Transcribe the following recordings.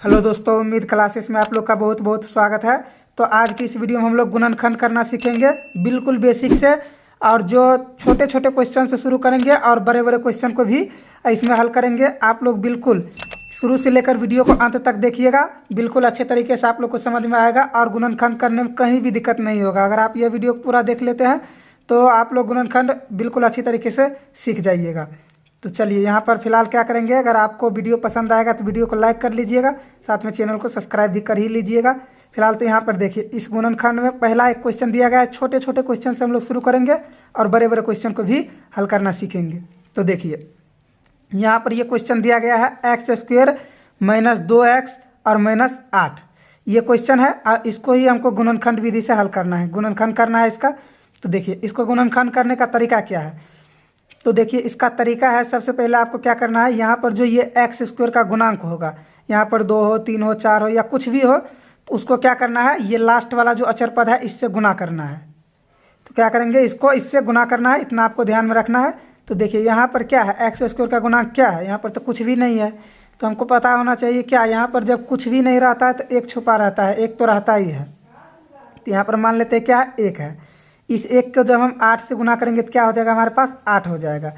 Hello दोस्तों, उम्मीद classes में आप लोग का बहुत बहुत स्वागत है। तो आज की इस वीडियो में हम लोग गुणनखंड करना सीखेंगे बिल्कुल बेसिक से, और जो छोटे छोटे क्वेश्चन से शुरू करेंगे और बड़े बड़े क्वेश्चन को भी इसमें हल करेंगे। आप लोग बिल्कुल शुरू से लेकर वीडियो को अंत तक देखिएगा, बिल्कुल अच्छे तरीके से आप लोग को समझ में आएगा और गुणनखंड करने में कहीं भी दिक्कत नहीं होगा। अगर आप ये वीडियो पूरा देख लेते हैं तो आप लोग गुणनखंड बिल्कुल अच्छी तरीके से सीख जाइएगा। तो चलिए यहाँ पर फिलहाल क्या करेंगे, अगर आपको वीडियो पसंद आएगा तो वीडियो को लाइक कर लीजिएगा, साथ में चैनल को सब्सक्राइब भी कर ही लीजिएगा। फिलहाल तो यहाँ पर देखिए, इस गुणनखंड में पहला एक क्वेश्चन दिया गया है। छोटे छोटे क्वेश्चन से हम लोग शुरू करेंगे और बड़े बड़े क्वेश्चन को भी हल करना सीखेंगे। तो देखिए यहाँ पर ये क्वेश्चन दिया गया है x² - 2x और -8। ये क्वेश्चन है और इसको ही हमको गुणनखंड विधि से हल करना है, गुणनखंड करना है इसका। तो देखिए इसको गुणनखंड करने का तरीका क्या है। तो देखिए इसका तरीका है, सबसे पहले आपको क्या करना है, यहाँ पर जो ये x² का गुणांक होगा, यहाँ पर 2 हो, 3 हो, 4 हो या कुछ भी हो, तो उसको क्या करना है, ये लास्ट वाला जो अचर पद है इससे गुना करना है। तो क्या करेंगे, इसको इससे गुना करना है, इतना आपको ध्यान में रखना है। तो देखिए यहाँ पर क्या है, x² का गुणांक क्या है, यहाँ पर तो कुछ भी नहीं है। तो हमको पता होना चाहिए क्या, यहाँ पर जब कुछ भी नहीं रहता है तो एक छुपा रहता है, एक तो रहता ही है। तो यहाँ पर मान लेते हैं क्या है, एक है। इस एक को जब हम 8 से गुना करेंगे तो क्या हो जाएगा, हमारे पास 8 हो जाएगा।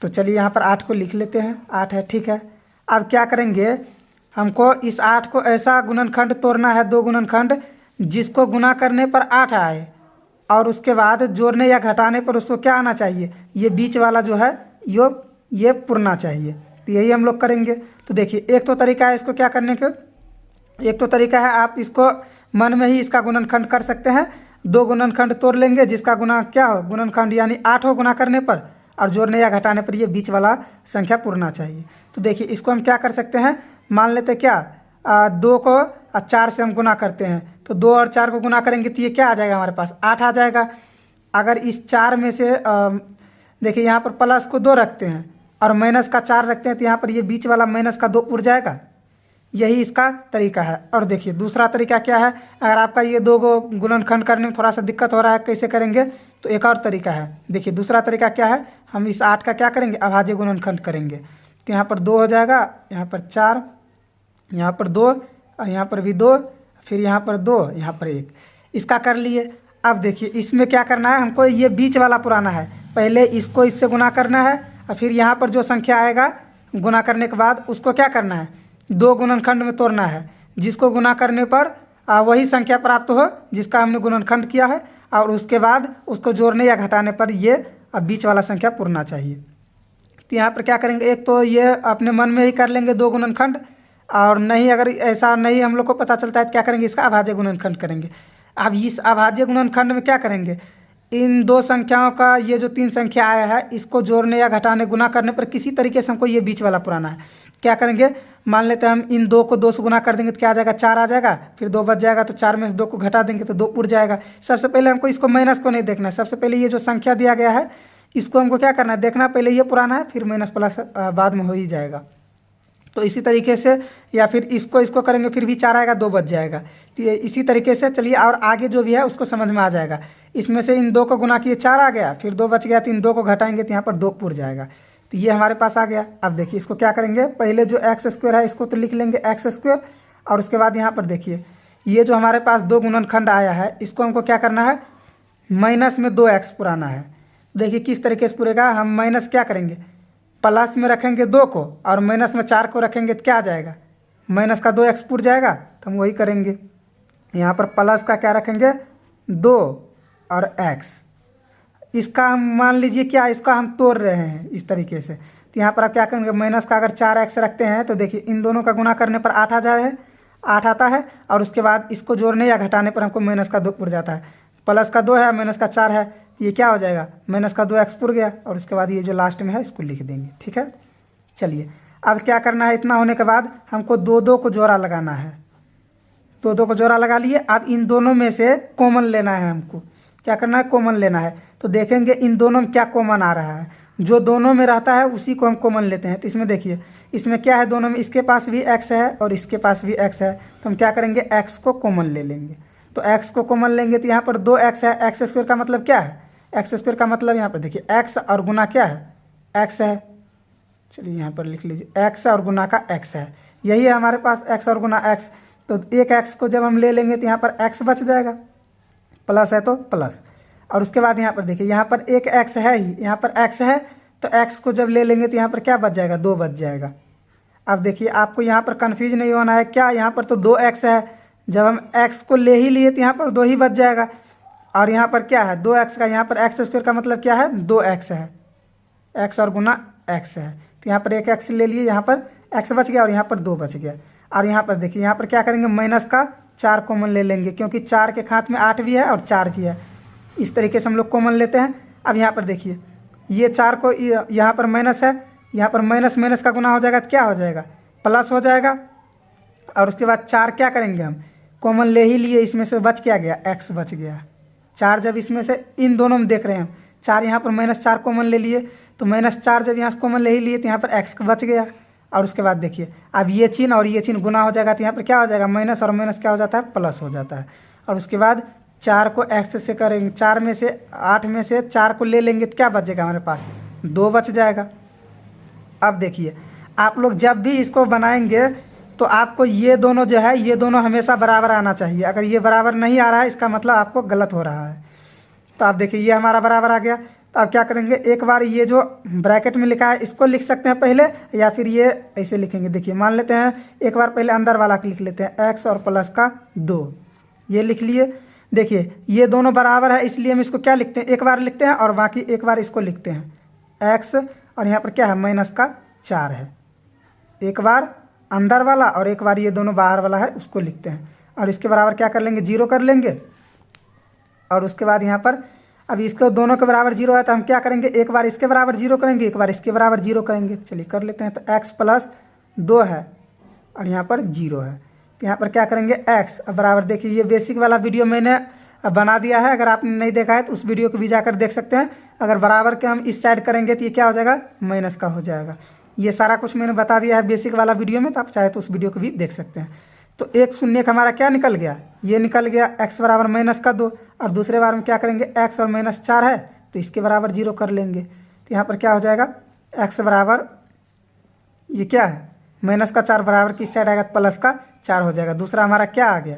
तो चलिए यहाँ पर 8 को लिख लेते हैं, 8 है, ठीक है। अब क्या करेंगे, हमको इस 8 को ऐसा गुणनखंड तोड़ना है, दो गुणनखंड जिसको गुना करने पर 8 आए और उसके बाद जोड़ने या घटाने पर उसको क्या आना चाहिए, ये बीच वाला जो है ये पुरना चाहिए। तो यही हम लोग करेंगे। तो देखिए एक तो तरीका है इसको क्या करने का, एक तो तरीका है आप इसको मन में ही इसका गुणनखंड कर सकते हैं। दो गुणनखंड तोड़ लेंगे जिसका गुना क्या हो, गुणनखंड यानी 8 हो गुना करने पर, और जोड़ने या घटाने पर ये बीच वाला संख्या पूरना चाहिए। तो देखिए इसको हम क्या कर सकते हैं, मान लेते हैं क्या, 2 को 4 से हम गुना करते हैं, तो 2 और 4 को गुना करेंगे तो ये क्या आ जाएगा, हमारे पास 8 आ जाएगा। अगर इस 4 में से देखिए यहाँ पर प्लस को 2 रखते हैं और माइनस का 4 रखते हैं, तो यहाँ पर ये बीच वाला माइनस का 2 उड़ जाएगा। यही इसका तरीका है। और देखिए दूसरा तरीका क्या है, अगर आपका ये दो को गुणनखंड करने में थोड़ा सा दिक्कत हो रहा है, कैसे करेंगे, तो एक और तरीका है। देखिए दूसरा तरीका क्या है, हम इस 8 का क्या करेंगे, अभाज्य गुणनखंड करेंगे। तो यहाँ पर 2 हो जाएगा, यहाँ पर 4, यहाँ पर 2 और यहाँ पर भी 2, फिर यहाँ पर 2, यहाँ पर 1, इसका कर लिए। अब देखिए इसमें क्या करना है, हमको ये बीच वाला पुराना है, पहले इसको इससे गुना करना है और फिर यहाँ पर जो संख्या आएगा गुना करने के बाद उसको क्या करना है, 2 गुणनखंड में तोड़ना है, जिसको गुना करने पर वही संख्या प्राप्त हो जिसका हमने गुणनखंड किया है, और उसके बाद उसको जोड़ने या घटाने पर ये बीच वाला संख्या पूरना चाहिए। तो यहाँ पर क्या करेंगे, एक तो ये अपने मन में ही कर लेंगे 2 गुणनखंड, और नहीं अगर ऐसा नहीं हम लोग को पता चलता है तो क्या करेंगे, इसका अभाज्य गुणनखंड करेंगे। अब इस अभाज्य गुणनखंड में क्या करेंगे, इन दो संख्याओं का ये जो 3 संख्या आया है इसको जोड़ने या घटाने गुना करने पर किसी तरीके से हमको ये बीच वाला पुराना है। क्या करेंगे, मान लेते हैं हम इन 2 को 2 से गुना कर देंगे तो क्या आ जाएगा, 4 आ जाएगा, फिर 2 बच जाएगा, तो 4 में से 2 को घटा देंगे तो 2 उड़ जाएगा। सबसे पहले हमको इसको माइनस को नहीं देखना है, सबसे पहले ये जो संख्या दिया गया है इसको हमको क्या करना है, देखना पहले ये पुराना है, फिर माइनस प्लस बाद में हो ही जाएगा। तो इसी तरीके से, या फिर इसको करेंगे फिर भी 4 आएगा, 2 बच जाएगा। तो इसी तरीके से चलिए, और आगे जो भी है उसको समझ में आ जाएगा। इसमें से इन 2 को गुना किए 4 आ गया, फिर 2 बच गया, तो इन 2 को घटाएंगे तो यहाँ पर 2 उड़ जाएगा। तो ये हमारे पास आ गया। अब देखिए इसको क्या करेंगे, पहले जो x² है इसको तो लिख लेंगे x², और उसके बाद यहाँ पर देखिए ये जो हमारे पास 2 गुणनखंड आया है इसको हमको क्या करना है, माइनस में 2x पुराना है। देखिए किस तरीके से पूरेगा, हम माइनस क्या करेंगे, प्लस में रखेंगे 2 को और माइनस में 4 को रखेंगे तो क्या आ जाएगा, माइनस का 2x पुर जाएगा। तो हम वही करेंगे, यहाँ पर प्लस का क्या रखेंगे, 2 और x, इसका हम मान लीजिए क्या, इसका हम तोड़ रहे हैं इस तरीके से। तो यहाँ पर आप क्या करेंगे, माइनस का अगर 4x रखते हैं तो देखिए इन दोनों का गुना करने पर 8 8 आता है, और उसके बाद इसको जोड़ने या घटाने पर हमको माइनस का 2 पुर जाता है। प्लस का 2 है, माइनस का 4 है, तो ये क्या हो जाएगा, माइनस का 2x पुर गया, और उसके बाद ये जो लास्ट में है इसको लिख देंगे। ठीक है, चलिए अब क्या करना है, इतना होने के बाद हमको 2 को जोड़ा लगाना है। 2 को जोड़ा लगा लिए। अब इन दोनों में से कॉमन लेना है, हमको क्या करना है, कॉमन लेना है। तो देखेंगे इन दोनों में क्या कॉमन आ रहा है, जो दोनों में रहता है उसी को हम कॉमन लेते हैं। तो इसमें देखिए इसमें क्या है, दोनों में इसके पास भी x है और इसके पास भी x है, तो हम क्या करेंगे, x को कॉमन ले लेंगे। तो x को कॉमन लेंगे तो यहाँ पर 2x है, x² का मतलब क्या है, x² का मतलब यहाँ पर देखिए x और गुना क्या है, x है। चलिए यहाँ पर लिख लीजिए, x और गुना का x है, यही है हमारे पास x और गुना x। तो एक x को जब हम ले लेंगे तो यहाँ पर x बच जाएगा, प्लस है तो प्लस। और उसके बाद यहाँ पर देखिए यहाँ पर एक x है ही, यहाँ पर x है, तो x को जब ले लेंगे तो यहाँ पर क्या बच जाएगा, 2 बच जाएगा। अब देखिए आपको यहाँ पर कन्फ्यूज नहीं होना है, क्या यहाँ पर तो 2x है, जब हम x को ले ही लिए तो यहाँ पर 2 ही बच जाएगा। और यहाँ पर क्या है 2x का, यहाँ पर x स्क्वायर का मतलब क्या है 2x है, x और गुना x है। तो यहाँ पर एक x ले लिए, यहाँ पर x बच गया और यहाँ पर 2 बच गया। और यहाँ पर देखिए यहाँ पर क्या करेंगे, माइनस का 4 कॉमन ले लेंगे, क्योंकि 4 के हाथ में 8 भी है और 4 भी है। इस तरीके से हम लोग कॉमन लेते हैं। अब यहाँ पर देखिए ये 4 को यहाँ पर माइनस है, यहाँ पर माइनस माइनस का गुना हो जाएगा तो क्या हो जाएगा, प्लस हो जाएगा। और उसके बाद 4 क्या करेंगे, हम कॉमन ले ही लिए, इसमें से बच क्या गया, x बच गया। 4 जब इसमें से इन दोनों में देख रहे हैं हम, 4 यहाँ पर -4 कॉमन ले लिए, तो -4 जब यहाँ से कॉमन ले ही लिए तो यहाँ पर x बच गया। और उसके बाद देखिए अब ये चिन्ह और ये चिन्ह गुना हो जाएगा, तो यहाँ पर क्या हो जाएगा, माइनस और माइनस क्या हो जाता है, प्लस हो जाता है। और उसके बाद 4 को x से करेंगे, 4 में से 8 में से 4 को ले लेंगे तो क्या बचेगा हमारे पास, 2 बच जाएगा। अब देखिए आप लोग जब भी इसको बनाएंगे तो आपको ये दोनों जो है, ये दोनों हमेशा बराबर आना चाहिए। अगर ये बराबर नहीं आ रहा है इसका मतलब आपको गलत हो रहा है। तो आप देखिए ये हमारा बराबर आ गया। तो आप क्या करेंगे, एक बार ये जो ब्रैकेट में लिखा है इसको लिख सकते हैं पहले, या फिर ये ऐसे लिखेंगे। देखिए मान लेते हैं एक बार पहले अंदर वाला लिख लेते हैं, x और प्लस का 2, ये लिख लिए। देखिए ये दोनों बराबर है, इसलिए हम इसको क्या लिखते हैं, एक बार लिखते हैं और बाकी एक बार इसको लिखते हैं x, और यहाँ पर क्या है -4 है। एक बार अंदर वाला और एक बार ये दोनों बाहर वाला है उसको लिखते हैं। और इसके बराबर क्या कर लेंगे, 0 कर लेंगे। और उसके बाद यहाँ पर अब इसको दोनों के बराबर 0 है तो हम क्या करेंगे, एक बार इसके बराबर 0 करेंगे, एक बार इसके बराबर 0 करेंगे। चलिए कर लेते हैं। तो x प्लस 2 है और यहाँ पर 0 है, तो यहाँ पर क्या करेंगे x बराबर। देखिए ये बेसिक वाला वीडियो मैंने बना दिया है, अगर आपने नहीं देखा है तो उस वीडियो को भी जाकर देख सकते हैं। अगर बराबर के हम इस साइड करेंगे तो ये क्या हो जाएगा, माइनस का हो जाएगा। ये सारा कुछ मैंने बता दिया है बेसिक वाला वीडियो में, तो आप चाहे तो उस वीडियो को भी देख सकते हैं। तो एक शून्य का हमारा क्या निकल गया, ये निकल गया x बराबर -2। और दूसरे बार में क्या करेंगे, x और -4 है तो इसके बराबर 0 कर लेंगे। तो यहाँ पर क्या हो जाएगा, x बराबर ये क्या है -4 बराबर किस साइड आएगा, +4 हो जाएगा। दूसरा हमारा क्या आ गया,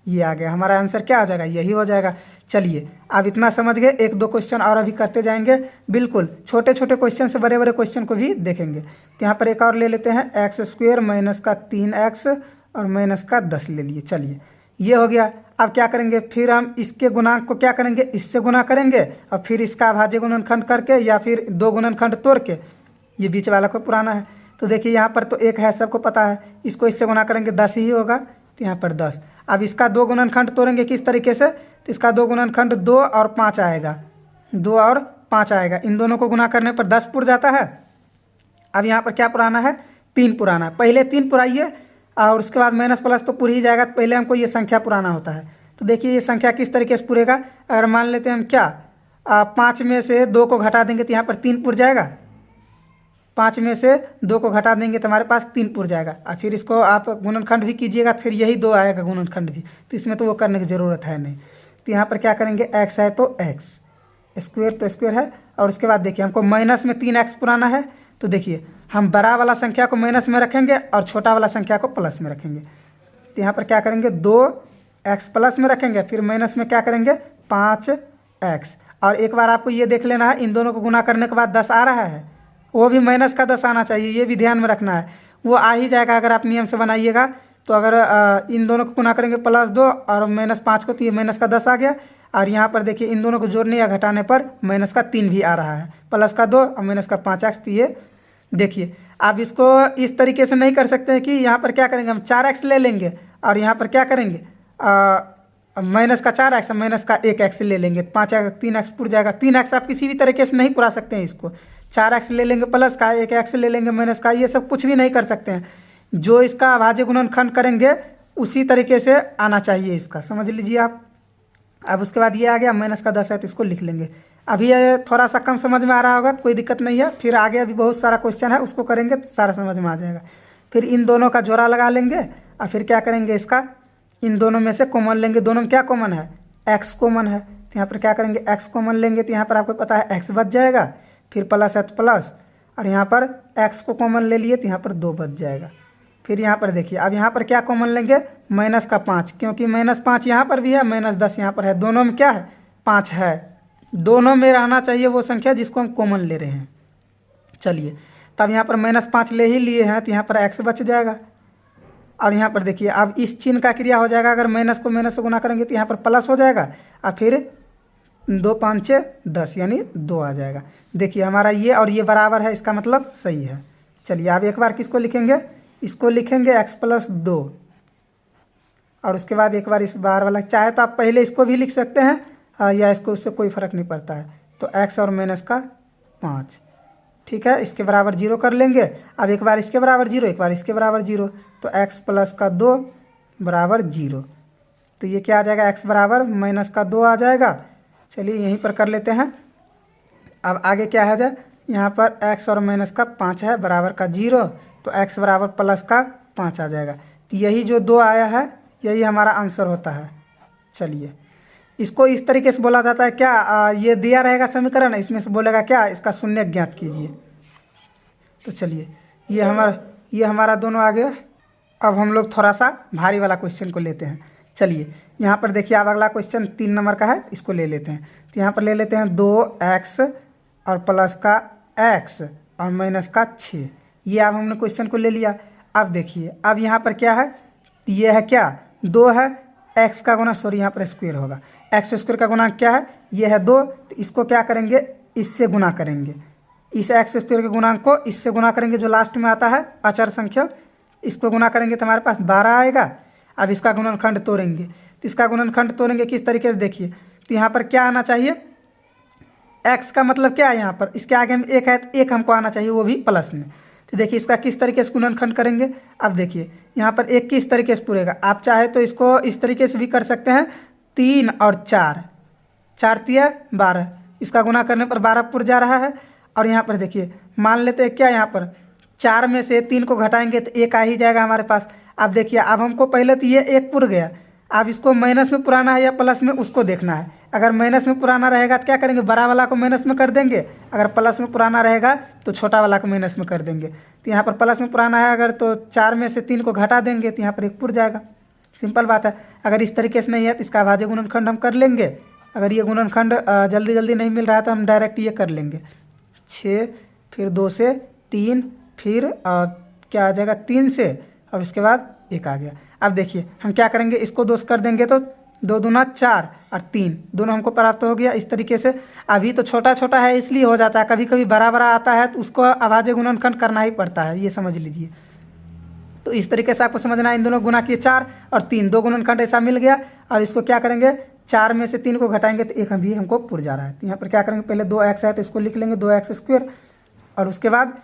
ये आ गया। हमारा आंसर क्या हो जाएगा, यही हो जाएगा। चलिए आप इतना समझ गए, 1-2 क्वेश्चन और अभी करते जाएंगे। बिल्कुल छोटे छोटे क्वेश्चन से बड़े बड़े क्वेश्चन को भी देखेंगे। तो यहाँ पर एक और ले लेते हैं, x² -3x और -10 ले लिए। चलिए ये हो गया। अब क्या करेंगे, फिर हम इसके गुणांक को क्या करेंगे, इससे गुना करेंगे और फिर इसका अभाज्य गुणनखंड करके या फिर 2 गुणनखंड तोड़ के, ये बीच वाला को पुराना है। तो देखिए यहाँ पर तो 1 है, सबको पता है, इसको इससे गुना करेंगे 10 ही होगा, तो यहाँ पर 10। अब इसका 2 गुणनखंड तोड़ेंगे किस तरीके से, तो इसका 2 गुणनखंड 2 और 5 आएगा, 2 और 5 आएगा। इन दोनों को गुना करने पर 10 पुर जाता है। अब यहाँ पर क्या पुराना है, 3 पुराना है। पहले 3 पुराइए और उसके बाद माइनस प्लस तो पूरी ही जाएगा। तो पहले हमको ये संख्या पुराना होता है। तो देखिए ये संख्या किस तरीके से पूरेगा, अगर मान लेते हैं हम क्या 5 में से 2 को घटा देंगे तो यहाँ पर 3 पुर जाएगा। 5 में से 2 को घटा देंगे तो हमारे पास 3 पुर जाएगा। और फिर इसको आप गुणनखंड भी कीजिएगा, फिर यही 2 आएगा गुणनखंड भी, तो इसमें तो वो करने की ज़रूरत है नहीं। तो यहाँ पर क्या करेंगे, x है तो x, स्क्वायर तो स्क्वायर है। और उसके बाद देखिए हमको माइनस में 3x पुराना है, तो देखिए हम बड़ा वाला संख्या को माइनस में रखेंगे और छोटा वाला संख्या को प्लस में रखेंगे। तो यहाँ पर क्या करेंगे, 2x प्लस में रखेंगे, फिर माइनस में क्या करेंगे 5x। और एक बार आपको ये देख लेना है, इन दोनों को गुना करने के बाद 10 आ रहा है, वो भी -10 आना चाहिए, ये भी ध्यान में रखना है। वो आ ही जाएगा अगर आप नियम से बनाइएगा। तो अगर इन दोनों को गुना करेंगे +2 और -5 को, तो ये -10 आ गया। और यहाँ पर देखिए इन दोनों को जोड़ने या घटाने पर -3 भी आ रहा है, +2 और -5x। तो ये देखिए आप इसको इस तरीके से नहीं कर सकते हैं कि यहाँ पर क्या करेंगे, हम 4x ले लेंगे और यहाँ पर क्या करेंगे -4x -1x ले लेंगे, 5x 3x पुर जाएगा। 3x आप किसी भी तरीके से नहीं पुरा सकते हैं इसको। 4x ले लेंगे प्लस का, 1x ले लेंगे माइनस का, ये सब कुछ भी नहीं कर सकते हैं। जो इसका अभाज्य गुणनखंड करेंगे उसी तरीके से आना चाहिए इसका, समझ लीजिए आप। अब उसके बाद ये आ गया -10 है तो इसको लिख लेंगे। अभी ये थोड़ा सा कम समझ में आ रहा होगा, कोई दिक्कत नहीं है। फिर आगे अभी बहुत सारा क्वेश्चन है, उसको करेंगे तो सारा समझ में आ जाएगा। फिर इन दोनों का जोड़ा लगा लेंगे और फिर क्या करेंगे, इसका इन दोनों में से कॉमन लेंगे। दोनों में क्या कॉमन है, x कॉमन है, तो यहाँ पर क्या करेंगे x कॉमन लेंगे, तो यहाँ पर आपको पता है x बच जाएगा, फिर प्लस है तो प्लस, और यहाँ पर x को कॉमन ले लिए तो यहाँ पर 2 बच जाएगा। फिर यहाँ पर देखिए, अब यहाँ पर क्या कॉमन लेंगे, -5, क्योंकि -5 यहाँ पर भी है, -10 यहाँ पर है, दोनों में क्या है, 5 है। दोनों में रहना चाहिए वो संख्या जिसको हम कॉमन ले रहे हैं। चलिए, तब यहाँ पर -5 ले ही लिए हैं तो यहाँ पर x बच जाएगा। और यहाँ पर देखिए, अब इस चिन्ह का क्रिया हो जाएगा, अगर माइनस को माइनस से गुना करेंगे तो यहाँ पर प्लस हो जाएगा, और फिर 2 5 6 10 यानी 2 आ जाएगा। देखिए हमारा ये और ये बराबर है, इसका मतलब सही है। चलिए, अब एक बार किसको लिखेंगे, इसको लिखेंगे x+2, और उसके बाद एक बार इस बार वाला, चाहे तो आप पहले इसको भी लिख सकते हैं या इसको, उससे कोई फ़र्क नहीं पड़ता है। तो x और -5, ठीक है, इसके बराबर 0 कर लेंगे। अब एक बार इसके बराबर 0, एक बार इसके बराबर 0, तो x+2 बराबर 0। तो ये क्या आ जाएगा, x बराबर -2 आ जाएगा। चलिए यहीं पर कर लेते हैं। अब आगे क्या है, यहाँ पर x और -5 है, बराबर का 0, तो x बराबर +5 आ जाएगा। तो यही जो 2 आया है यही हमारा आंसर होता है। चलिए, इसको इस तरीके से बोला जाता है क्या, ये दिया रहेगा समीकरण, इसमें से बोलेगा क्या, इसका शून्य ज्ञात कीजिए। तो चलिए, ये हमारा दोनों आ गया। अब हम लोग थोड़ा सा भारी वाला क्वेश्चन को लेते हैं। चलिए, यहाँ पर देखिए, अब अगला क्वेश्चन 3 नंबर का है, इसको ले लेते हैं। तो यहाँ पर ले लेते हैं 2x और +x और -6। ये अब हमने क्वेश्चन को ले लिया। अब देखिए, अब यहाँ पर क्या है, ये है क्या, 2 है, x का गुना, सॉरी यहाँ पर स्क्वायर होगा, x² का गुणांक क्या है, ये है 2, तो इसको क्या करेंगे, इससे गुना करेंगे। इस x² के गुणांक को इससे गुना करेंगे, जो लास्ट में आता है अचर संख्या, इसको गुना करेंगे तो हमारे पास 12 आएगा। अब इसका गुणनखंड तोड़ेंगे, तो इसका गुणनखंड तोड़ेंगे किस तरीके से, देखिए, तो यहाँ पर क्या आना चाहिए, x का मतलब क्या है, यहाँ पर इसके आगे में 1 है, तो 1 हमको आना चाहिए, वो भी प्लस में। तो देखिए इसका किस तरीके से गुणनखंड करेंगे। अब देखिए यहाँ पर 1 किस तरीके से पूरेगा, आप चाहे तो इसको इस तरीके से भी कर सकते हैं, 3 और 4, 4 तिया 12, इसका गुना करने पर 12 पुर जा रहा है। और यहाँ पर देखिए, मान लेते हैं क्या, यहाँ पर 4 में से 3 को घटाएंगे तो 1 आ ही जाएगा हमारे पास। अब देखिए, अब हमको पहले तो ये 1 पुर गया, अब इसको माइनस में पुराना है या प्लस में, उसको देखना है। अगर माइनस में पुराना रहेगा तो क्या करेंगे, बड़ा वाला को माइनस में कर देंगे, अगर प्लस में पुराना रहेगा तो छोटा वाला को माइनस में कर देंगे। तो यहाँ पर प्लस में पुराना है अगर, तो 4 में से 3 को घटा देंगे तो यहाँ पर 1 पुर जाएगा। सिंपल बात है। अगर इस तरीके से नहीं है तो इसका अभाज्य गुणनखंड हम कर लेंगे। अगर ये गुणनखंड जल्दी जल्दी नहीं मिल रहा है तो हम डायरेक्ट ये कर लेंगे, 6 फिर 2 से 3 फिर क्या आ जाएगा 3 से, और उसके बाद 1 आ गया। अब देखिए हम क्या करेंगे, इसको 2 से कर देंगे तो 2 दूना 4 और 3 दोनों हमको प्राप्त हो गया। इस तरीके से अभी तो छोटा छोटा है इसलिए हो जाता है, कभी कभी बड़ा बड़ा आता है तो उसको अभाज्य गुणनखंड करना ही पड़ता है, ये समझ लीजिए। तो इस तरीके से आपको समझना है, इन दोनों गुना किए 4 और 3, 2 गुणनखंड ऐसा मिल गया। और इसको क्या करेंगे, 4 में से 3 को घटाएंगे तो 1 भी हमको पुर जा रहा है। तो यहाँ पर क्या करेंगे, पहले 2x है तो इसको लिख लेंगे 2x², और उसके बाद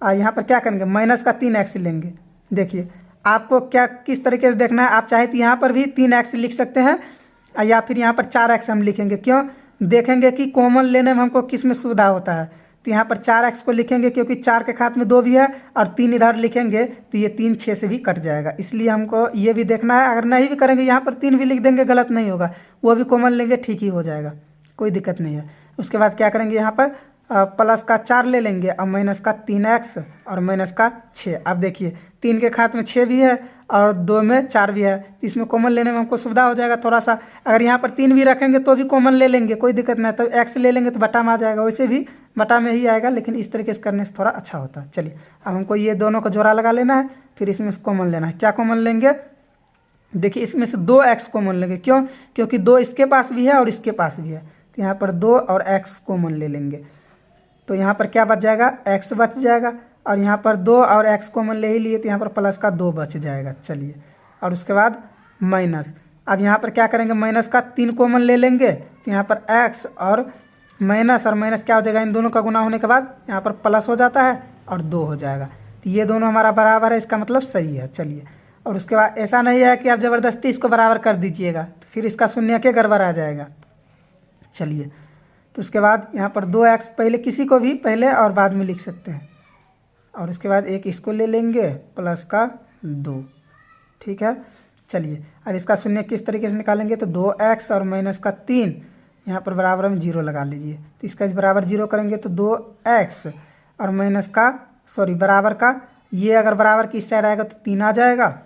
यहाँ पर क्या करेंगे, माइनस का 3x लेंगे। देखिए आपको क्या किस तरीके से देखना है, आप चाहे तो यहाँ पर भी 3x लिख सकते हैं या फिर यहाँ पर 4x हम लिखेंगे। क्यों, देखेंगे कि कॉमन लेने में हमको किस में सुविधा होता है। तो यहाँ पर 4x को लिखेंगे क्योंकि 4 के खात में 2 भी है, और 3 इधर लिखेंगे तो ये 3 6 से भी कट जाएगा, इसलिए हमको ये भी देखना है। अगर नहीं भी करेंगे यहाँ पर 3 भी लिख देंगे, गलत नहीं होगा, वो भी कॉमन लेंगे ठीक ही हो जाएगा, कोई दिक्कत नहीं है। उसके बाद क्या करेंगे, यहाँ पर प्लस का 4 ले लेंगे और माइनस का 3x और माइनस का 6। अब देखिए 3 के खात में 6 भी है और 2 में 4 भी है, इसमें कॉमन लेने में हमको सुविधा हो जाएगा थोड़ा सा। अगर यहाँ पर 3 भी रखेंगे तो भी कॉमन ले लेंगे, कोई दिक्कत नहीं। तो x ले लेंगे तो बटा में आ जाएगा, वैसे भी बटा में ही आएगा, लेकिन इस तरीके से करने से थोड़ा अच्छा होता है। चलिए अब हमको ये दोनों का जोड़ा लगा लेना है, फिर इसमें से कॉमन लेना है। क्या कॉमन लेंगे, देखिए इसमें से 2x कॉमन लेंगे। क्यों, क्योंकि 2 इसके पास भी है और इसके पास भी है, तो यहाँ पर 2 और x कॉमन ले लेंगे। तो यहाँ पर क्या बच जाएगा, x बच जाएगा, और यहाँ पर 2 और x कॉमन ले ही लिए तो यहाँ पर प्लस का 2 बच जाएगा। चलिए, और उसके बाद माइनस, अब यहाँ पर क्या करेंगे, माइनस का 3 कॉमन ले लेंगे, तो यहाँ पर x और माइनस क्या हो जाएगा, इन दोनों का गुना होने के बाद यहाँ पर प्लस हो जाता है और 2 हो जाएगा। तो ये दोनों हमारा बराबर है, इसका मतलब सही है। चलिए, और उसके बाद ऐसा नहीं है कि आप ज़बरदस्ती इसको बराबर कर दीजिएगा, तो फिर इसका शून्य के गड़बड़ आ जाएगा। चलिए, तो उसके बाद यहाँ पर 2x पहले किसी को भी पहले और बाद में लिख सकते हैं, और उसके बाद एक इसको ले लेंगे प्लस का 2, ठीक है। चलिए, अब इसका शून्य किस तरीके से निकालेंगे, तो 2x और माइनस का 3 यहाँ पर बराबर में 0 लगा लीजिए। तो इसका बराबर 0 करेंगे तो 2x और माइनस का बराबर का ये अगर बराबर की इस साइड आएगा तो 3 आ जाएगा।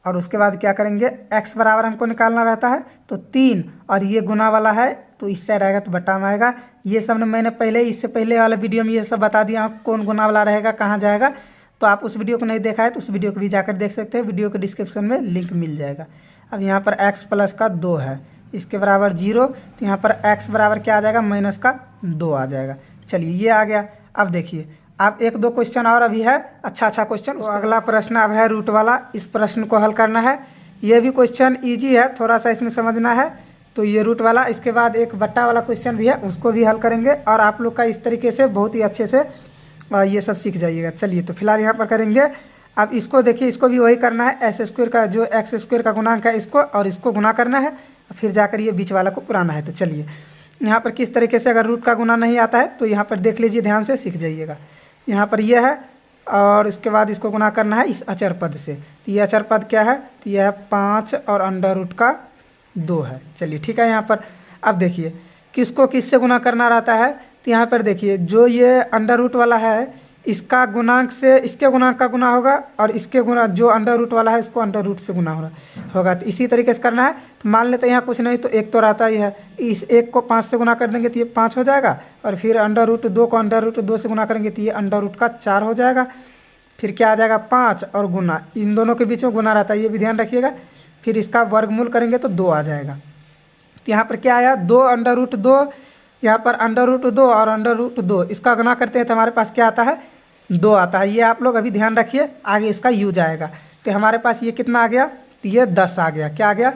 और उसके बाद क्या करेंगे, x बराबर हमको निकालना रहता है तो 3, और ये गुना वाला है तो इस साइड आएगा तो बटा में आएगा। ये सब मैंने पहले इससे पहले वाले वीडियो में ये सब बता दिया कौन गुना वाला रहेगा कहाँ जाएगा। तो आप उस वीडियो को नहीं देखा है तो उस वीडियो को भी जाकर देख सकते हैं, वीडियो के डिस्क्रिप्शन में लिंक मिल जाएगा। अब यहाँ पर x प्लस का 2 है, इसके बराबर 0, तो यहाँ पर x बराबर क्या आ जाएगा, माइनस का 2 आ जाएगा। चलिए ये आ गया। अब देखिए अब 1-2 क्वेश्चन और अभी है, अच्छा क्वेश्चन। तो अगला प्रश्न अब है रूट वाला, इस प्रश्न को हल करना है। ये भी क्वेश्चन ईजी है, थोड़ा सा इसमें समझना है। तो ये रूट वाला, इसके बाद एक बट्टा वाला क्वेश्चन भी है, उसको भी हल करेंगे और आप लोग का इस तरीके से बहुत ही अच्छे से ये सब सीख जाइएगा। चलिए तो फिलहाल यहाँ पर करेंगे। अब इसको देखिए, इसको भी वही करना है, एस स्क्वायर का जो एक्स स्क्वायर का गुणांक है इसको और इसको गुना करना है, फिर जाकर ये बीच वाला को पुराना है। तो चलिए यहाँ पर किस तरीके से, अगर रूट का गुना नहीं आता है तो यहाँ पर देख लीजिए, ध्यान से सीख जाइएगा। यहाँ पर ये है और इसके बाद इसको गुना करना है इस अचर पद से। तो ये अचर पद क्या है, तो यह है 5 और अंडर रूट का 2 है। चलिए ठीक है। यहाँ पर अब देखिए किसको किससे गुना करना रहता है, तो यहाँ पर देखिए जो ये अंडर रूट वाला है इसका गुणांक से इसके गुणांक का गुना होगा, और इसके गुना जो अंडर रूट वाला है इसको अंडर रूट से गुना होगा। तो इसी तरीके से करना है। तो मान लेते हैं यहाँ कुछ नहीं तो 1 तो रहता ही है, इस 1 को 5 से गुना कर देंगे तो ये 5 हो जाएगा, और फिर अंडर रूट 2 को अंडर रूट 2 से गुना करेंगे तो ये अंडर रूट का 4 हो जाएगा। फिर क्या आ जाएगा, 5 और गुना, इन दोनों के बीच में गुना रहता है, ये भी ध्यान रखिएगा। फिर इसका वर्गमूल करेंगे तो 2 आ जाएगा। तो यहाँ पर क्या आया, 2 अंडर रूट 2, यहाँ पर अंडर रूट 2 और अंडर रूट 2, इसका गुना करते हैं तो हमारे पास क्या आता है, 2 आता है। ये आप लोग अभी ध्यान रखिए, आगे इसका यूज आएगा। तो हमारे पास ये कितना आ गया, तो ये 10 आ गया। क्या आ गया,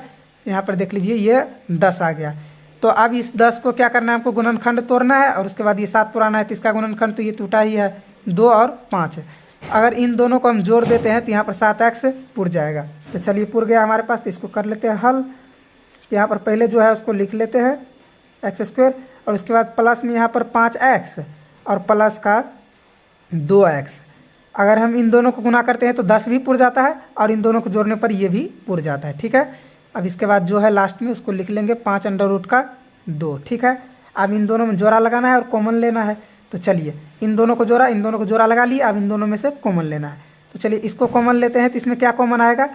यहाँ पर देख लीजिए ये 10 आ गया। तो अब इस 10 को क्या करना है, हमको गुणनखंड तोड़ना है, और उसके बाद ये 7 पुराना है तो इसका गुणनखंड तो ये टूटा ही है, 2 और 5। अगर इन दोनों को हम जोड़ देते हैं तो यहाँ पर 7x पुर जाएगा। तो चलिए पुर गया हमारे पास, तो इसको कर लेते हैं हल। तो यहाँ पर पहले जो है उसको लिख लेते हैं एक्स स्क्वायर, और उसके बाद प्लस में यहाँ पर 5x और प्लस का 2x। अगर हम इन दोनों को गुना करते हैं तो 10 भी पुर जाता है, और इन दोनों को जोड़ने पर ये भी पुर जाता है। ठीक है। अब इसके बाद जो है लास्ट में उसको लिख लेंगे 5 अंडर रूट का 2। ठीक है। अब इन दोनों में जोड़ा लगाना है और कॉमन लेना है। तो चलिए इन दोनों को जोड़ा लगा लिए, अब इन दोनों में से कॉमन लेना है। तो चलिए इसको कॉमन लेते हैं। तो इसमें क्या कॉमन आएगा,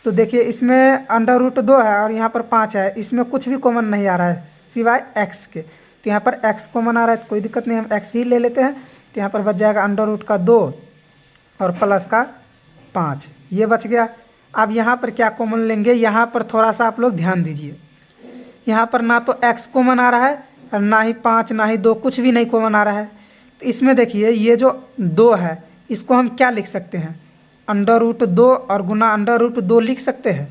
तो देखिए इसमें अंडर रूट 2 है और यहाँ पर 5 है, इसमें कुछ भी कॉमन नहीं आ रहा है सिवाय x के। तो यहाँ पर x कॉमन आ रहा है तो कोई दिक्कत नहीं, हम x ही ले लेते हैं। तो यहाँ पर बच जाएगा अंडर रूट का 2 और प्लस का 5, ये बच गया। अब यहाँ पर क्या कॉमन लेंगे, यहाँ पर थोड़ा सा आप लोग ध्यान दीजिए। यहाँ पर ना तो x कॉमन आ रहा है और ना ही 5 ना ही 2, कुछ भी नहीं कॉमन आ रहा है। तो इसमें देखिए ये जो 2 है इसको हम क्या लिख सकते हैं, अंडर रूट 2 और गुना अंडर रूट 2 लिख सकते हैं,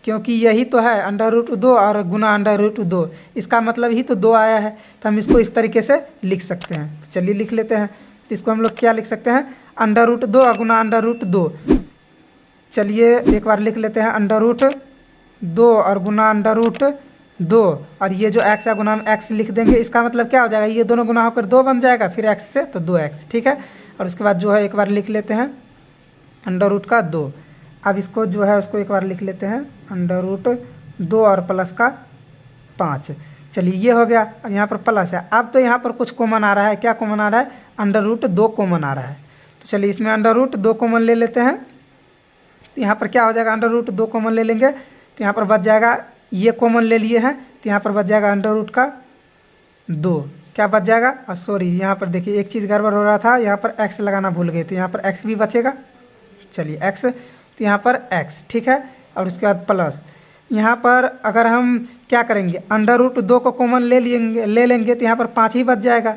क्योंकि यही तो है अंडर रूट 2 और गुना अंडर रूट 2, इसका मतलब ही तो 2 आया है। तो हम इसको इस तरीके से लिख सकते हैं। तो चलिए लिख लेते हैं। तो इसको हम लोग क्या लिख सकते हैं, अंडर रूट 2 और गुना अंडर रूट 2। चलिए एक बार लिख लेते हैं, अंडर रूट 2 और गुना अंडर रूट 2, और ये जो x है गुना हम x लिख देंगे। इसका मतलब क्या हो जाएगा, ये दोनों गुना होकर 2 बन जाएगा, फिर x से तो 2x। ठीक है। और उसके बाद जो है एक बार लिख लेते हैं अंडर रूट का 2। अब इसको जो है उसको एक बार लिख लेते हैं अंडर रूट 2 और प्लस का 5। चलिए ये हो गया। अब यहाँ पर प्लस है। अब तो यहाँ पर कुछ कॉमन आ रहा है, क्या कॉमन आ रहा है, अंडर रूट 2 कॉमन आ रहा है। तो चलिए इसमें अंडर रूट 2 कॉमन ले लेते हैं। तो यहाँ पर क्या हो जाएगा, अंडर रूट 2 कॉमन ले लेंगे तो यहाँ पर बच जाएगा, ये कॉमन ले लिए हैं तो यहाँ पर बच जाएगा अंडर रूट का 2। क्या बच जाएगा, सॉरी यहाँ पर देखिए एक चीज़ गड़बड़ हो रहा था, यहाँ पर x लगाना भूल गए, तो यहाँ पर x भी बचेगा। चलिए x, तो यहाँ पर x। ठीक है। और उसके बाद प्लस यहाँ पर अगर हम क्या करेंगे, अंडर रूट 2 को कॉमन ले लेंगे तो यहाँ पर 5 ही बच जाएगा।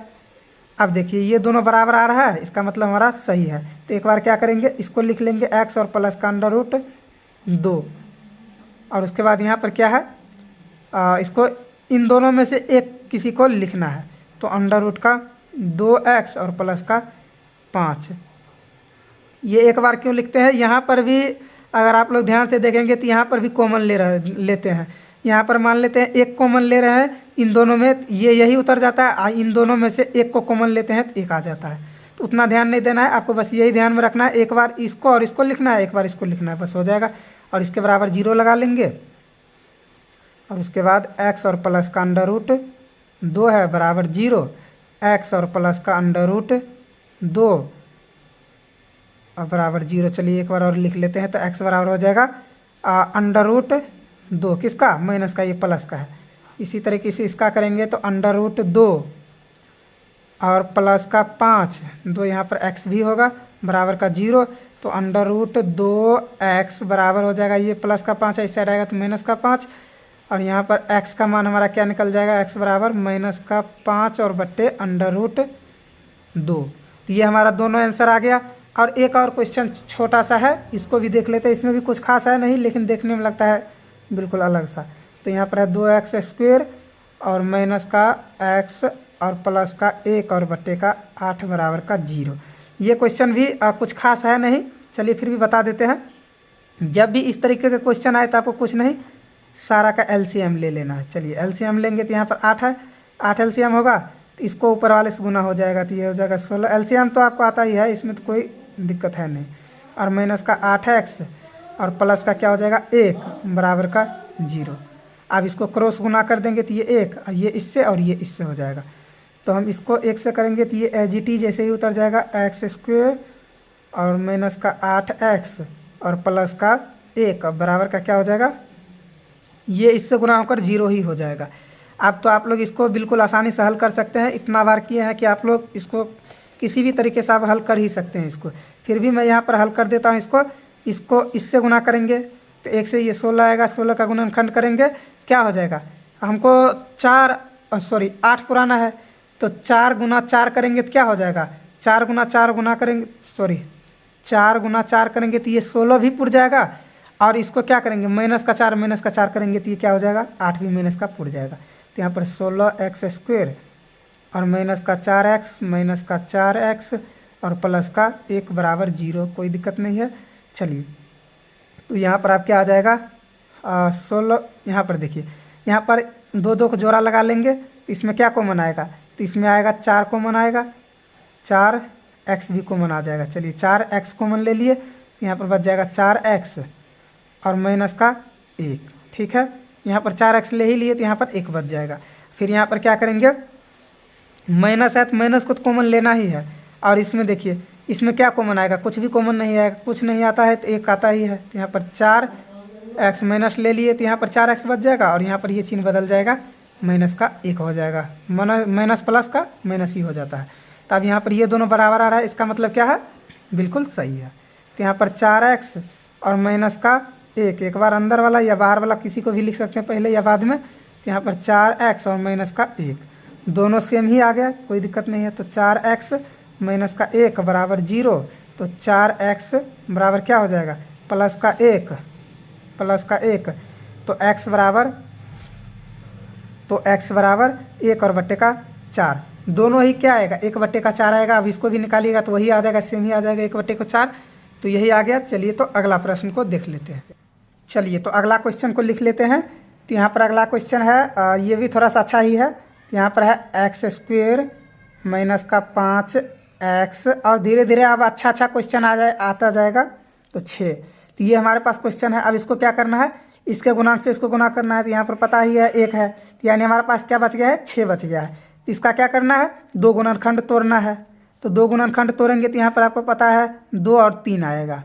अब देखिए ये दोनों बराबर आ रहा है, इसका मतलब हमारा सही है। तो एक बार क्या करेंगे, इसको लिख लेंगे x और प्लस का अंडर रूट 2, और उसके बाद यहाँ पर क्या है, इसको इन दोनों में से एक किसी को लिखना है। तो अंडर रूट का 2x और प्लस का 5, ये एक बार क्यों लिखते हैं, यहाँ पर भी अगर आप लोग ध्यान से देखेंगे तो यहाँ पर भी कॉमन लेते हैं। यहाँ पर मान लेते हैं एक कॉमन ले रहे हैं, इन दोनों में ये यही उतर जाता है, इन दोनों में से एक को कॉमन लेते हैं तो एक आ जाता है। तो उतना ध्यान नहीं देना है आपको, बस यही ध्यान में रखना है, एक बार इसको और इसको लिखना है, एक बार इसको लिखना है, बस हो जाएगा। और इसके बराबर 0 लगा लेंगे, और उसके बाद x और प्लस का अंडर रूट 2 है बराबर 0, x और प्लस का अंडर रूट 2 और बराबर 0। चलिए एक बार और लिख लेते हैं। तो x बराबर हो जाएगा √2 किसका, माइनस का, ये प्लस का है। इसी तरीके से इसका करेंगे तो √2 और प्लस का 5, 2 यहाँ पर x भी होगा बराबर का 0। तो √2x बराबर हो जाएगा, ये प्लस का 5 ऐसे रहेगा तो माइनस का 5, और यहाँ पर x का मान हमारा क्या निकल जाएगा, x बराबर माइनस का 5 और बट्टे √2। तो ये हमारा दोनों आंसर आ गया। और एक और क्वेश्चन छोटा सा है, इसको भी देख लेते हैं। इसमें भी कुछ खास है नहीं, लेकिन देखने में लगता है बिल्कुल अलग सा। तो यहाँ पर है 2x² और माइनस का x और प्लस का 1 और बट्टे का 8 बराबर का 0। ये क्वेश्चन भी कुछ खास है नहीं, चलिए फिर भी बता देते हैं। जब भी इस तरीके के क्वेश्चन आए तो आपको कुछ नहीं, सारा का LCM ले लेना है। चलिए LCM लेंगे तो यहाँ पर 8 है, 8 LCM होगा तो इसको ऊपर वाले से गुना हो जाएगा तो ये हो जाएगा 16। LCM तो आपको आता ही है, इसमें तो कोई दिक्कत है नहीं। और माइनस का 8x और प्लस का क्या हो जाएगा 1 बराबर का 0। अब इसको क्रॉस गुना कर देंगे तो ये 1, ये इससे और ये इससे हो जाएगा। तो हम इसको 1 से करेंगे तो ये AGT जैसे ही उतर जाएगा, x² और माइनस का 8x और प्लस का 1 बराबर का क्या हो जाएगा, ये इससे गुना होकर 0 ही हो जाएगा। अब तो आप लोग इसको बिल्कुल आसानी से हल कर सकते हैं। इतना बार किए हैं कि आप लोग इसको किसी भी तरीके से आप हल कर ही सकते हैं इसको। फिर भी मैं यहाँ पर हल कर देता हूँ इसको इससे गुना करेंगे तो 1 से ये 16 आएगा, 16 का गुणनखंड करेंगे क्या हो जाएगा, हमको 8 पुराना है तो 4 गुना 4 करेंगे तो क्या हो जाएगा, 4 गुना 4 करेंगे तो ये 16 भी पुर जाएगा। और इसको क्या करेंगे माइनस का 4 करेंगे तो ये क्या हो जाएगा 8 भी माइनस का पुर जाएगा। तो यहाँ पर 16x² और माइनस का 4x माइनस का 4x और प्लस का 1 बराबर 0, कोई दिक्कत नहीं है। चलिए तो यहाँ पर आप क्या आ जाएगा 16, यहाँ पर देखिए यहाँ पर 2 को जोड़ा लगा लेंगे तो इसमें क्या कॉमन आएगा, तो इसमें आएगा 4 कॉमन आएगा, 4x भी कॉमन आ जाएगा। चलिए 4x कॉमन ले लिए तो यहाँ पर बच जाएगा 4x और माइनस का 1, ठीक है। यहाँ पर 4x ले ही लिए तो यहाँ पर 1 बच जाएगा। फिर यहाँ पर क्या करेंगे, माइनस है तो माइनस को तो कॉमन लेना ही है। और इसमें देखिए इसमें क्या कॉमन आएगा, कुछ भी कॉमन नहीं आएगा, कुछ नहीं आता है तो 1 आता ही है। तो यहाँ पर 4x माइनस ले लिए तो यहाँ पर 4x बच जाएगा और यहाँ पर ये चिन्ह बदल जाएगा, माइनस का 1 हो जाएगा। माइनस प्लस का माइनस ही हो जाता है। तो अब यहाँ पर ये दोनों बराबर आ रहा है, इसका मतलब क्या है, बिल्कुल सही है। तो यहाँ पर 4x और माइनस का 1, एक बार अंदर वाला या बाहर वाला किसी को भी लिख सकते हैं पहले या बाद में। तो यहाँ पर 4x और माइनस का 1 दोनों सेम ही आ गया, कोई दिक्कत नहीं है। तो 4x माइनस का 1 बराबर 0, तो 4x बराबर क्या हो जाएगा प्लस का 1 तो x बराबर 1 और बट्टे का 4, दोनों ही क्या आएगा 1 बट्टे का 4 आएगा। अब इसको भी निकालिएगा तो वही आ जाएगा, सेम ही आ जाएगा 1 बट्टे को 4, तो यही आ गया। चलिए तो अगला प्रश्न को देख लेते हैं। चलिए तो अगला क्वेश्चन को लिख लेते हैं। तो यहाँ पर अगला क्वेश्चन है, ये भी थोड़ा सा अच्छा ही है। तो यहाँ पर है x² माइनस का 5x और धीरे धीरे अब अच्छा क्वेश्चन आता जाएगा तो 6। तो ये हमारे पास क्वेश्चन है। अब इसको क्या करना है, इसके गुणांक से इसको गुना करना है। तो यहाँ पर पता ही है 1 है, तो यानी हमारे पास क्या बच गया है 6 बच गया है। तो इसका क्या करना है 2 गुणनखंड तोड़ना है। तो 2 गुणनखंड तोड़ेंगे तो यहाँ पर आपको पता है 2 और 3 आएगा,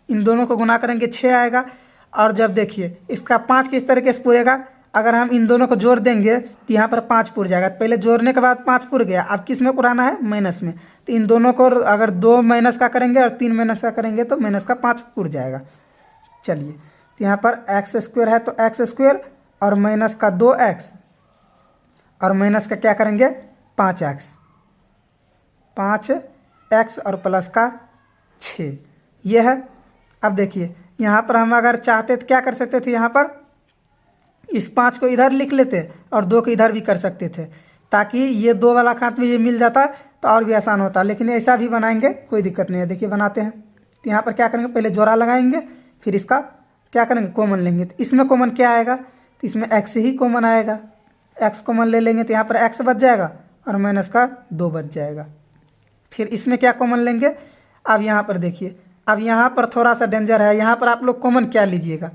इन दोनों को गुना करेंगे 6 आएगा। और जब देखिए इसका 5 किस तरीके से पूरेगा, अगर हम इन दोनों को जोड़ देंगे तो यहाँ पर 5 पुर जाएगा। पहले जोड़ने के बाद 5 पुर गया, अब किस में पुराना है माइनस में। तो इन दोनों को अगर 2 माइनस का करेंगे और 3 माइनस का करेंगे तो माइनस का 5 पुर जाएगा। चलिए तो यहाँ पर x² है तो x² और माइनस का 2x और माइनस का क्या करेंगे 5x और प्लस का 6, ये है। अब देखिए यहाँ पर हम अगर चाहते तो क्या कर सकते थे, यहाँ पर इस 5 को इधर लिख लेते और 2 को इधर भी कर सकते थे, ताकि ये 2 वाला खात में ये मिल जाता तो और भी आसान होता। लेकिन ऐसा भी बनाएंगे, कोई दिक्कत नहीं है। देखिए बनाते हैं। तो यहाँ पर क्या करेंगे, पहले जोड़ा लगाएंगे, फिर इसका क्या करेंगे कॉमन लेंगे। तो इसमें कॉमन क्या आएगा, तो इसमें x ही कॉमन आएगा, x कॉमन ले लेंगे तो यहाँ पर x बच जाएगा और माइनस का 2 बच जाएगा। फिर इसमें क्या कॉमन लेंगे, अब यहाँ पर देखिए, अब यहाँ पर थोड़ा सा डेंजर है। यहाँ पर आप लोग कॉमन क्या लीजिएगा,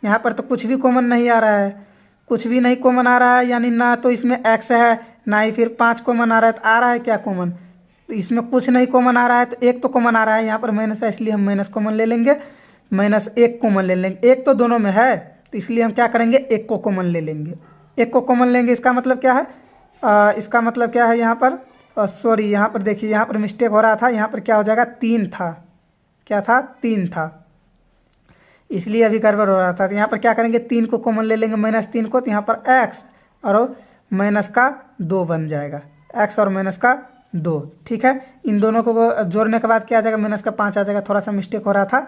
यहाँ पर तो कुछ भी कॉमन नहीं आ रहा है, कुछ भी नहीं कॉमन आ रहा है, यानी ना तो इसमें x है ना ही फिर 5 कॉमन आ रहा है। तो आ रहा है क्या कॉमन, तो इसमें कुछ नहीं कॉमन आ रहा है, तो एक तो कॉमन आ रहा है, यहाँ पर माइनस है इसलिए हम माइनस कॉमन ले लेंगे, माइनस एक कॉमन ले लेंगे, एक तो दोनों में है तो इसलिए हम क्या करेंगे, एक को कॉमन ले लेंगे। एक को कॉमन लेंगे, इसका मतलब क्या है, इसका मतलब क्या है यहाँ पर, सॉरी यहाँ पर देखिए, यहाँ पर मिस्टेक हो रहा था, यहाँ पर क्या हो जाएगा, 3 था, क्या था, 3 था, इसलिए अभी गड़बड़ हो रहा था। तो यहाँ पर क्या करेंगे, 3 को कॉमन ले लेंगे, -3 को, तो यहाँ पर x और माइनस का 2 बन जाएगा, x और माइनस का 2, ठीक है। इन दोनों को जोड़ने के बाद क्या आ जाएगा, -5 आ जाएगा, थोड़ा सा मिस्टेक हो रहा था।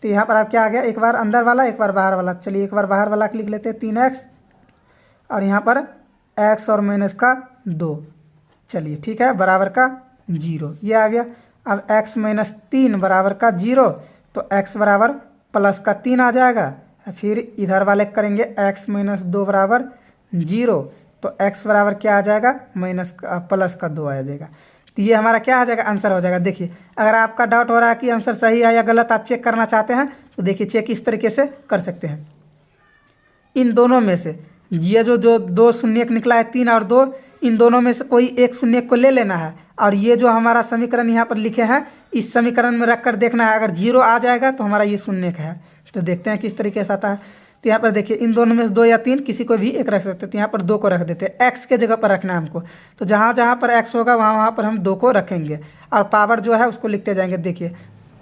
तो यहाँ पर अब क्या आ गया, एक बार अंदर वाला एक बार बाहर वाला, चलिए एक बार बाहर वाला लिख लेते हैं, 3x और यहाँ पर x और माइनस का 2, चलिए ठीक है, बराबर का 0, ये आ गया। अब x - 3 बराबर का 0, तो x बराबर प्लस का 3 आ जाएगा। फिर इधर वाले करेंगे x - 2 बराबर 0, तो x बराबर क्या आ जाएगा, प्लस का 2 आ जाएगा। तो ये हमारा क्या आ जाएगा, आंसर हो जाएगा। देखिए अगर आपका डाउट हो रहा है कि आंसर सही है या गलत, आप चेक करना चाहते हैं तो देखिए चेक इस तरीके से कर सकते हैं। इन दोनों में से ये जो 2 शून्य निकला है, 3 और 2, इन दोनों में से कोई एक शून्य को ले लेना है और ये जो हमारा समीकरण यहाँ पर लिखे हैं, इस समीकरण में रख कर देखना है। अगर 0 आ जाएगा तो हमारा ये शून्य का है। तो देखते हैं किस तरीके से आता है। तो यहाँ पर देखिए इन दोनों में से 2 या 3 किसी को भी एक रख सकते हैं। तो यहाँ पर 2 को रख देते हैं, x के जगह पर रखना है हमको। तो जहाँ जहाँ पर x होगा वहाँ पर हम 2 को रखेंगे और पावर जो है उसको लिखते जाएंगे। देखिए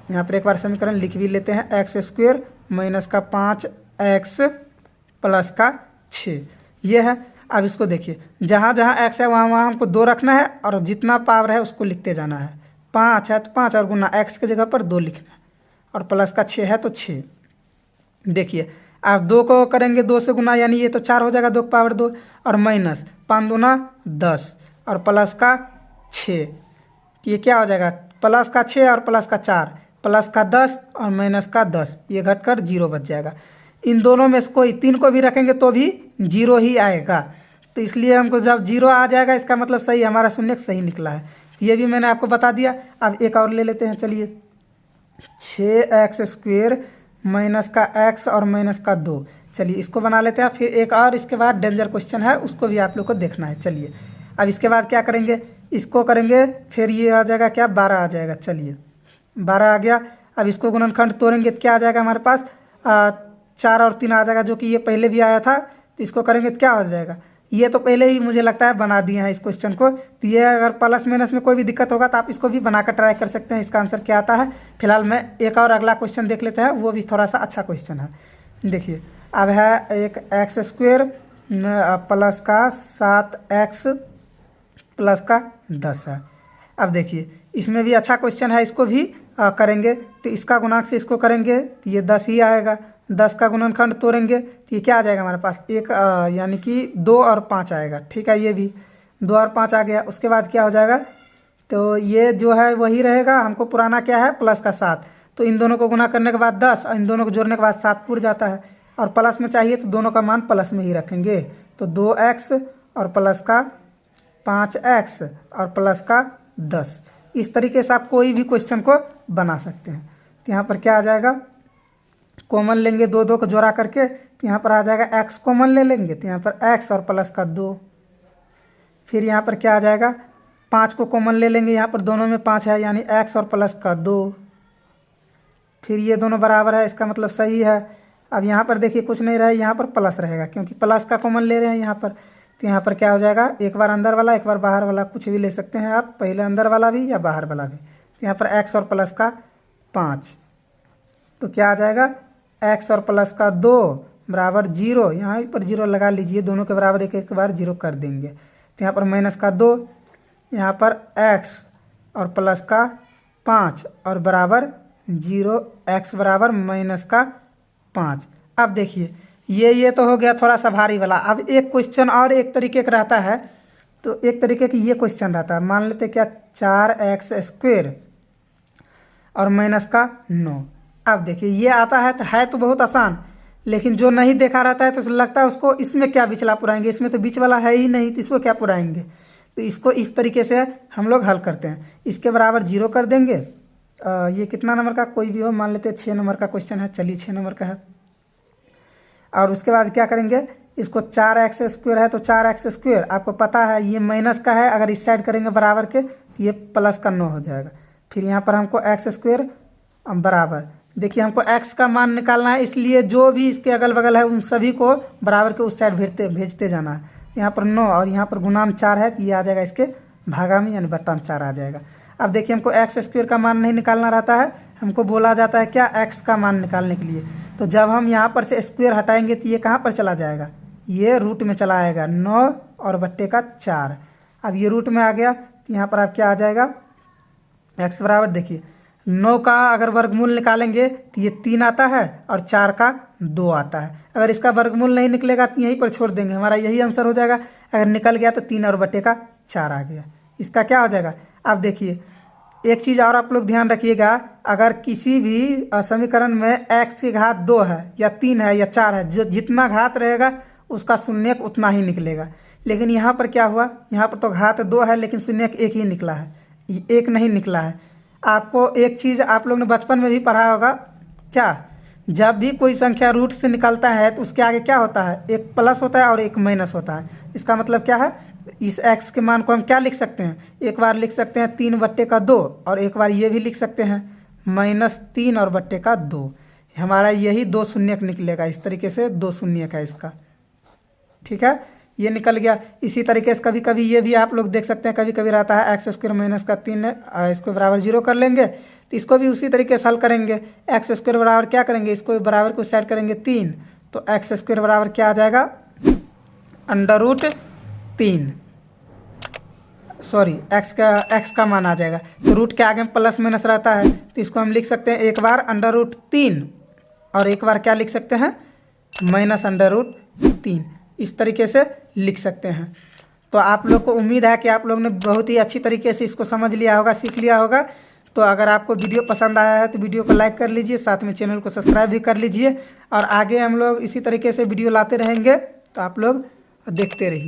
यहाँ पर एक बार समीकरण लिख भी लेते हैं, x² माइनस का 5x प्लस का 6, ये है। अब इसको देखिए जहाँ जहाँ x है वहाँ वहाँ हमको 2 रखना है और जितना पावर है उसको लिखते जाना है। 5 है तो 5 और गुना x के जगह पर 2 लिखना है और प्लस का 6 है तो 6। देखिए आप 2 को करेंगे 2 से गुना, यानी ये तो 4 हो जाएगा, 2 की पावर 2 और माइनस 5 दूना 10 और प्लस का 6, ये क्या हो जाएगा, प्लस का 6 और प्लस का 4, प्लस का 10 और माइनस का 10, ये घटकर 0 बच जाएगा। इन दोनों में से कोई 3 को भी रखेंगे तो भी 0 ही आएगा। तो इसलिए हमको जब 0 आ जाएगा इसका मतलब सही, हमारा शून्य सही निकला है। ये भी मैंने आपको बता दिया। अब एक और ले लेते हैं, चलिए 6x² माइनस का x और माइनस का 2, चलिए इसको बना लेते हैं। फिर एक और इसके बाद डेंजर क्वेश्चन है, उसको भी आप लोग को देखना है। चलिए अब इसके बाद क्या करेंगे, इसको करेंगे, फिर ये आ जाएगा क्या, 12 आ जाएगा। चलिए 12 आ गया। अब इसको गुणनखंड तोड़ेंगे तो क्या आ जाएगा हमारे पास, 4 और 3 आ जाएगा, जो कि ये पहले भी आया था। तो इसको करेंगे तो क्या हो जाएगा, ये तो पहले ही मुझे लगता है बना दिए हैं इस क्वेश्चन को। तो ये अगर प्लस माइनस में कोई भी दिक्कत होगा तो आप इसको भी बनाकर ट्राई कर सकते हैं, इसका आंसर क्या आता है। फिलहाल मैं एक और अगला क्वेश्चन देख लेते हैं, वो भी थोड़ा सा अच्छा क्वेश्चन है। देखिए अब है एक x² प्लस का 7x प्लस का 10 है। अब देखिए इसमें भी अच्छा क्वेश्चन है, इसको भी करेंगे। तो इसका गुणांक से इसको करेंगे तो ये 10 ही आएगा। 10 का गुणनखंड तोड़ेंगे तो ये क्या आ जाएगा हमारे पास, एक यानी कि 2 और 5 आएगा। ठीक है, ये भी 2 और 5 आ गया। उसके बाद क्या हो जाएगा, तो ये जो है वही रहेगा, हमको पुराना क्या है, प्लस का 7। तो इन दोनों को गुना करने के बाद 10 और इन दोनों को जोड़ने के बाद 7 पूर जाता है। और प्लस में चाहिए तो दोनों का मान प्लस में ही रखेंगे। तो 2x और प्लस का 5x और प्लस का 10। इस तरीके से आप कोई भी क्वेश्चन को बना सकते हैं। तो यहाँ पर क्या आ जाएगा, कॉमन लेंगे, 2 को जोड़ा करके, तो यहाँ पर आ जाएगा x कॉमन ले लेंगे, तो यहाँ पर x और प्लस का 2। फिर यहाँ पर क्या आ जाएगा, 5 को कॉमन ले लेंगे, यहाँ पर दोनों में 5 है, यानी x और प्लस का 2। फिर ये दोनों बराबर है, इसका मतलब सही है। अब यहाँ पर देखिए कुछ नहीं रहे, यहाँ पर प्लस रहेगा क्योंकि प्लस का कॉमन ले रहे हैं यहाँ पर। तो यहाँ पर क्या हो जाएगा, एक बार अंदर वाला एक बार बाहर वाला, कुछ भी ले सकते हैं आप, पहले अंदर वाला भी या बाहर वाला भी। तो यहाँ पर x और प्लस का 5, तो क्या आ जाएगा, x और प्लस का 2 बराबर 0। यहाँ पर 0 लगा लीजिए, दोनों के बराबर एक एक बार 0 कर देंगे। तो यहाँ पर माइनस का 2, यहाँ पर x और प्लस का 5 और बराबर 0, x बराबर माइनस का 5। अब देखिए ये तो हो गया थोड़ा सा भारी वाला। अब एक क्वेश्चन और एक तरीके का रहता है, तो एक तरीके की ये क्वेश्चन रहता है, मान लेते क्या 4x² और माइनस का 9। अब देखिए ये आता है तो बहुत आसान, लेकिन जो नहीं देखा रहता है तो लगता है उसको इसमें क्या बीच वाला पुराएंगे, इसमें तो बीच वाला है ही नहीं, तो इसको क्या पुराएंगे। तो इसको इस तरीके से हम लोग हल करते हैं, इसके बराबर 0 कर देंगे। ये कितना नंबर का कोई भी हो, मान लेते हैं 6 नंबर का क्वेश्चन है, चलिए 6 नंबर का है। और उसके बाद क्या करेंगे, इसको 4x² है तो 4x², आपको पता है ये माइनस का है, अगर इस साइड करेंगे बराबर के तो ये प्लस का 9 हो जाएगा। फिर यहाँ पर हमको एक्स स्क्वायर बराबर, देखिए हमको x का मान निकालना है, इसलिए जो भी इसके अगल बगल है उन सभी को बराबर के उस साइड भेजते जाना है। यहाँ पर 9 और यहाँ पर गुणाम 4 है, तो ये आ जाएगा इसके भागा में, यानी बट्टा में 4 आ जाएगा। अब देखिए हमको एक्स स्क्वायर का मान नहीं निकालना रहता है, हमको बोला जाता है क्या, x का मान निकालने के लिए। तो जब हम यहाँ पर से स्क्वायर हटाएंगे तो ये कहाँ पर चला जाएगा, ये रूट में चला आएगा, 9 और बट्टे का 4। अब ये रूट में आ गया तो यहाँ पर आप क्या आ जाएगा, x बराबर, देखिए 9 का अगर वर्गमूल निकालेंगे तो ये 3 आता है और 4 का 2 आता है। अगर इसका वर्गमूल नहीं निकलेगा तो यहीं पर छोड़ देंगे, हमारा यही आंसर हो जाएगा। अगर निकल गया तो 3 और बट्टे का 4 आ गया, इसका क्या हो जाएगा। अब देखिए एक चीज़ और आप लोग ध्यान रखिएगा, अगर किसी भी समीकरण में x की घात 2 है या 3 है या 4 है, जो जितना घात रहेगा उसका शून्यक उतना ही निकलेगा। लेकिन यहाँ पर क्या हुआ, यहाँ पर तो घात 2 है लेकिन शून्यक 1 ही निकला है, 1 नहीं निकला है। आपको एक चीज़ आप लोग ने बचपन में भी पढ़ा होगा, क्या, जब भी कोई संख्या रूट से निकलता है तो उसके आगे क्या होता है, एक प्लस होता है और एक माइनस होता है। इसका मतलब क्या है, इस x के मान को हम क्या लिख सकते हैं, एक बार लिख सकते हैं 3 बट्टे का 2 और एक बार ये भी लिख सकते हैं -3 और बट्टे का 2। हमारा यही 2 शून्यक निकलेगा, इस तरीके से 2 शून्यक है इसका, ठीक है, ये निकल गया। इसी तरीके से कभी कभी ये भी आप लोग देख सकते हैं, कभी कभी रहता है एक्स स्क्वायर माइनस का 3 इसको बराबर 0 कर लेंगे, तो इसको भी उसी तरीके से हल करेंगे। एक्स स्क्वायर बराबर क्या करेंगे, इसको बराबर को साइड करेंगे 3, तो एक्स स्क्वायर बराबर क्या आ जाएगा, √3, सॉरी एक्स का मान आ जाएगा। तो रूट के आगे में प्लस माइनस रहता है, तो इसको हम लिख सकते हैं एक बार √3 और एक बार क्या लिख सकते हैं, -√3, इस तरीके से लिख सकते हैं। तो आप लोग को उम्मीद है कि आप लोग ने बहुत ही अच्छी तरीके से इसको समझ लिया होगा, सीख लिया होगा। तो अगर आपको वीडियो पसंद आया है तो वीडियो को लाइक कर लीजिए, साथ में चैनल को सब्सक्राइब भी कर लीजिए, और आगे हम लोग इसी तरीके से वीडियो लाते रहेंगे, तो आप लोग देखते रहिए।